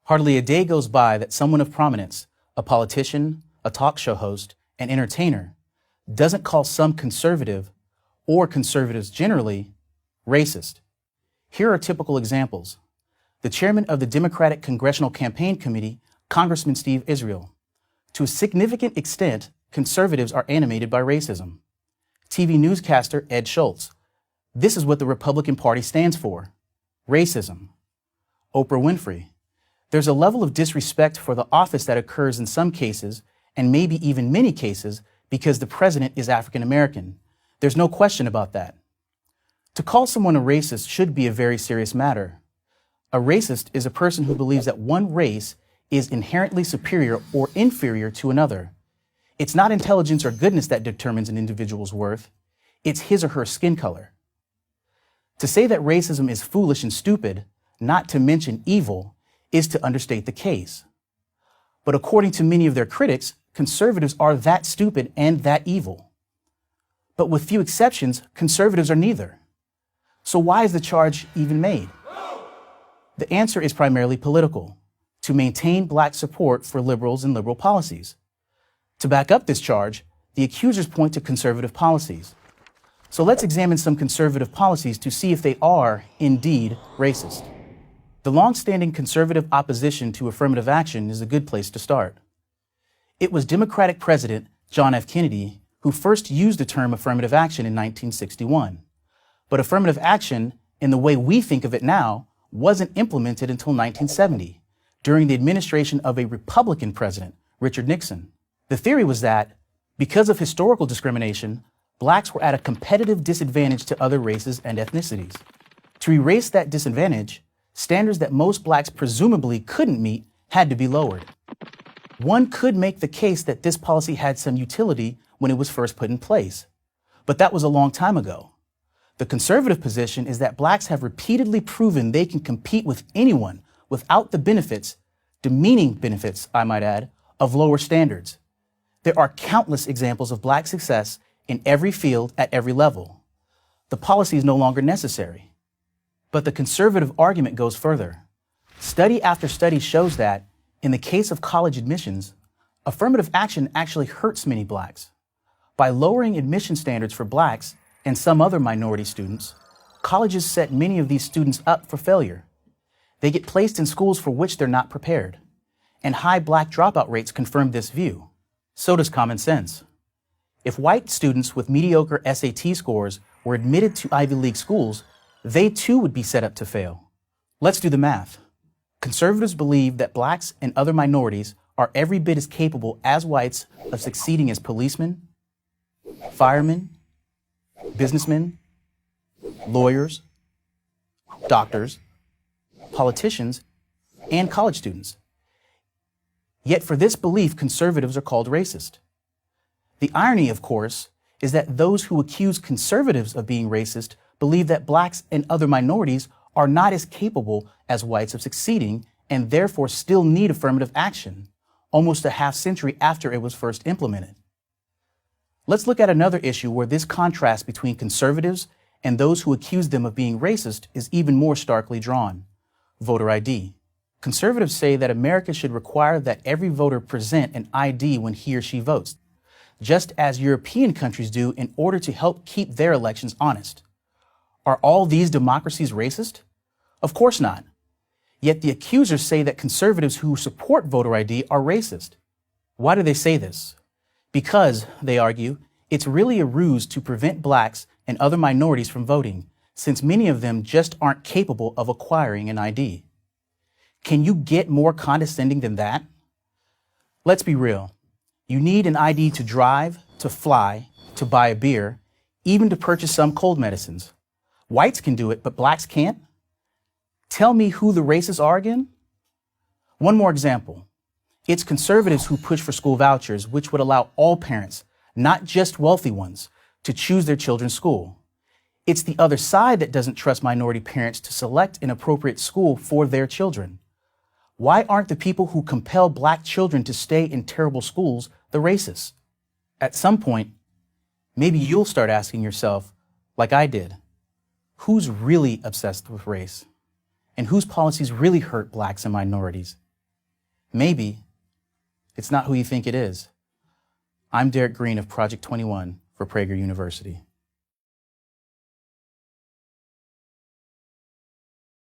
Hardly a day goes by that someone of prominence, a politician, a talk show host, an entertainer, doesn't call some conservative, or conservatives generally, racist. Here are typical examples. The chairman of the Democratic Congressional Campaign Committee, Congressman Steve Israel. To a significant extent, conservatives are animated by racism. TV newscaster Ed Schultz. This is what the Republican Party stands for: racism. Oprah Winfrey. There's a level of disrespect for the office that occurs in some cases, and maybe even many cases, because the president is African American. There's no question about that. To call someone a racist should be a very serious matter. A racist is a person who believes that one race is inherently superior or inferior to another. It's not intelligence or goodness that determines an individual's worth. It's his or her skin color. To say that racism is foolish and stupid, not to mention evil, is to understate the case. But according to many of their critics, conservatives are that stupid and that evil. But with few exceptions, conservatives are neither. So why is the charge even made? The answer is primarily political: to maintain black support for liberals and liberal policies. To back up this charge, the accusers point to conservative policies. So let's examine some conservative policies to see if they are indeed racist. The long-standing conservative opposition to affirmative action is a good place to start. It was Democratic President John F. Kennedy who first used the term affirmative action in 1961. But affirmative action, in the way we think of it now, wasn't implemented until 1970, during the administration of a Republican president, Richard Nixon. The theory was that, because of historical discrimination, blacks were at a competitive disadvantage to other races and ethnicities. To erase that disadvantage, standards that most blacks presumably couldn't meet had to be lowered. One could make the case that this policy had some utility when it was first put in place, but that was a long time ago. The conservative position is that blacks have repeatedly proven they can compete with anyone without the benefits, demeaning benefits, I might add, of lower standards. There are countless examples of black success in every field at every level. The policy is no longer necessary. But the conservative argument goes further. Study after study shows that, in the case of college admissions, affirmative action actually hurts many blacks. By lowering admission standards for blacks and some other minority students, colleges set many of these students up for failure. They get placed in schools for which they're not prepared. And high black dropout rates confirm this view. So does common sense. If white students with mediocre SAT scores were admitted to Ivy League schools, they too would be set up to fail. Let's do the math. Conservatives believe that blacks and other minorities are every bit as capable as whites of succeeding as policemen, firemen, businessmen, lawyers, doctors, politicians, and college students. Yet for this belief, conservatives are called racist. The irony, of course, is that those who accuse conservatives of being racist believe that blacks and other minorities are not as capable as whites of succeeding and therefore still need affirmative action, almost a half century after it was first implemented. Let's look at another issue where this contrast between conservatives and those who accuse them of being racist is even more starkly drawn: voter ID. Conservatives say that America should require that every voter present an ID when he or she votes, just as European countries do in order to help keep their elections honest. Are all these democracies racist? Of course not. Yet the accusers say that conservatives who support voter ID are racist. Why do they say this? Because, they argue, it's really a ruse to prevent blacks and other minorities from voting, since many of them just aren't capable of acquiring an ID. Can you get more condescending than that? Let's be real. You need an ID to drive, to fly, to buy a beer, even to purchase some cold medicines. Whites can do it, but blacks can't? Tell me who the racists are again? One more example. It's conservatives who push for school vouchers, which would allow all parents, not just wealthy ones, to choose their children's school. It's the other side that doesn't trust minority parents to select an appropriate school for their children. Why aren't the people who compel black children to stay in terrible schools the racists? At some point, maybe you'll start asking yourself, like I did, who's really obsessed with race? And whose policies really hurt blacks and minorities? Maybe it's not who you think it is. I'm Derek Green of Project 21 for Prager University.